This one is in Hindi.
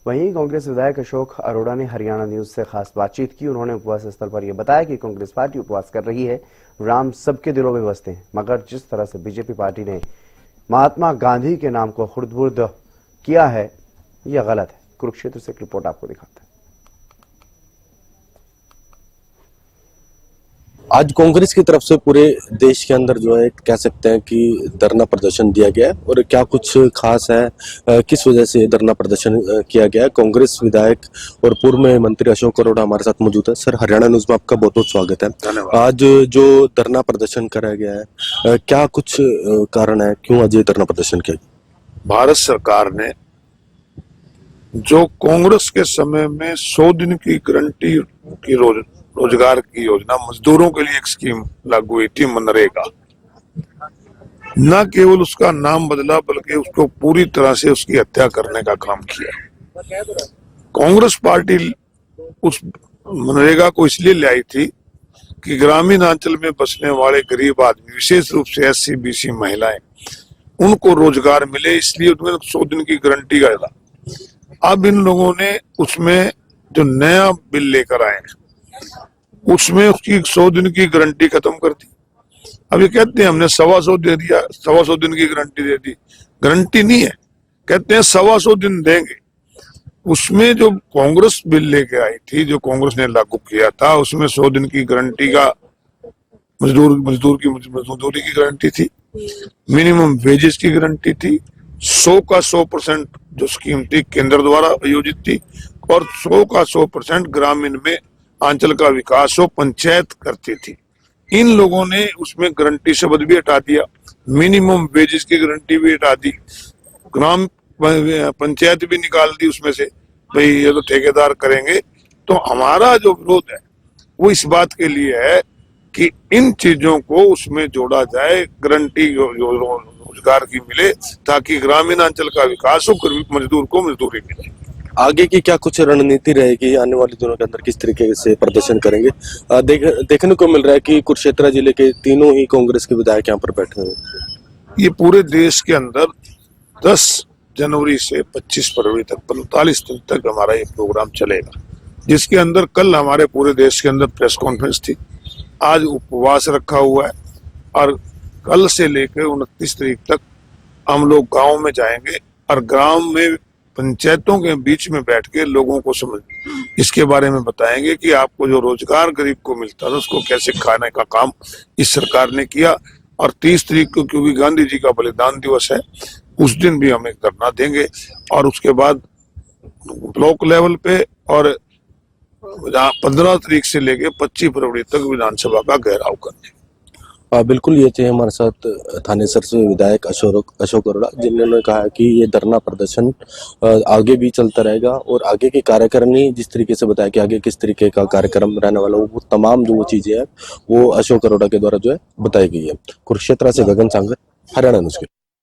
वहीं कांग्रेस विधायक अशोक अरोड़ा ने हरियाणा न्यूज से खास बातचीत की। उन्होंने उपवास स्थल पर यह बताया कि कांग्रेस पार्टी उपवास कर रही है, राम सबके दिलों में बसते हैं, मगर जिस तरह से बीजेपी पार्टी ने महात्मा गांधी के नाम को खुर्द-बुर्द किया है, यह गलत है। कुरुक्षेत्र से एक रिपोर्ट आपको दिखाते हैं। आज कांग्रेस की तरफ से पूरे देश के अंदर जो है कह सकते हैं कि धरना प्रदर्शन दिया गया है। और क्या कुछ खास है, किस वजह से धरना प्रदर्शन किया गया है। कांग्रेस विधायक और पूर्व में मंत्री अशोक अरोड़ा हमारे साथ मौजूद है। सर, हरियाणा न्यूज में आपका बहुत बहुत स्वागत है। आज जो धरना प्रदर्शन कराया गया है, क्या कुछ कारण है, क्यों आज ये धरना प्रदर्शन किया गया? भारत सरकार ने जो कांग्रेस के समय में 100 दिन की गारंटी की रोजगार की योजना, मजदूरों के लिए एक स्कीम लागू हुई थी, मनरेगा, न केवल उसका नाम बदला बल्कि उसको पूरी तरह से उसकी हत्या करने का काम किया। कांग्रेस पार्टी उस मनरेगा को इसलिए लाई थी कि ग्रामीण अंचल में बसने वाले गरीब आदमी, विशेष रूप से SC BC महिलाएं, उनको रोजगार मिले, इसलिए उन्होंने 100 दिन की गारंटी का डाला। अब इन लोगों ने उसमें जो नया बिल लेकर आए उसमें उसकी 100 दिन की गारंटी खत्म कर दी। अब ये कहते हैं हमने 125 दे दिया, 125 दिन की गारंटी दे दी। गारंटी नहीं है, कहते हैं 125 दिन देंगे। उसमें जो कांग्रेस बिल लेके आई थी, जो कांग्रेस ने लागू किया था, उसमें 100 दिन की गारंटी का मजदूरी की गारंटी थी, मिनिमम वेजेस की गारंटी थी, 100 का 100% जो स्कीम थी केंद्र द्वारा आयोजित थी, और 100 का 100% ग्रामीण में अंचल का विकास हो पंचायत करती थी। इन लोगों ने उसमें गारंटी शब्द भी हटा दिया, मिनिमम वेजेस की गारंटी भी हटा दी, ग्राम पंचायत भी निकाल दी उसमें से, भाई ये तो ठेकेदार करेंगे। तो हमारा जो विरोध है वो इस बात के लिए है कि इन चीजों को उसमें जोड़ा जाए, गारंटी रोजगार की मिले, ताकि ग्रामीण अंचल का विकास हो, मजदूर को मजदूरी मिले। आगे की क्या कुछ रणनीति रहेगी, आने वाले दिनों के अंदर किस तरीके से प्रदर्शन करेंगे? देखने को मिल रहा है कि कुरुक्षेत्र जिले के तीनों ही कांग्रेस के विधायक यहाँ पर बैठे हैं। ये पूरे देश के अंदर 10 जनवरी से 25 फरवरी तक 45 दिन तक हमारा ये प्रोग्राम चलेगा, जिसके अंदर कल हमारे पूरे देश के अंदर प्रेस कॉन्फ्रेंस थी, आज उपवास रखा हुआ है, और कल से लेकर 29 तारीख तक हम लोग गांव में जाएंगे और गांव में पंचायतों के बीच में बैठ के लोगों को इसके बारे में बताएंगे कि आपको जो रोजगार गरीब को मिलता था उसको कैसे खाने का काम इस सरकार ने किया। और 30 तारीख को, क्योंकि गांधी जी का बलिदान दिवस है, उस दिन भी हम एक धरना देंगे, और उसके बाद ब्लॉक लेवल पे और 15 तारीख से लेके 25 फरवरी तक विधानसभा का घेराव करने। बिल्कुल, ये थे हमारे साथ थानेसर से विधायक अशोक अरोड़ा, जिन्होंने कहा कि ये धरना प्रदर्शन आगे भी चलता रहेगा, और आगे की कार्यकारिणी जिस तरीके से बताया कि आगे किस तरीके का कार्यक्रम रहने वाला, वो तमाम जो वो चीजें हैं वो अशोक अरोड़ा के द्वारा जो है बताई गई है। कुरुक्षेत्र से गगन सांगर, हरियाणा न्यूज़।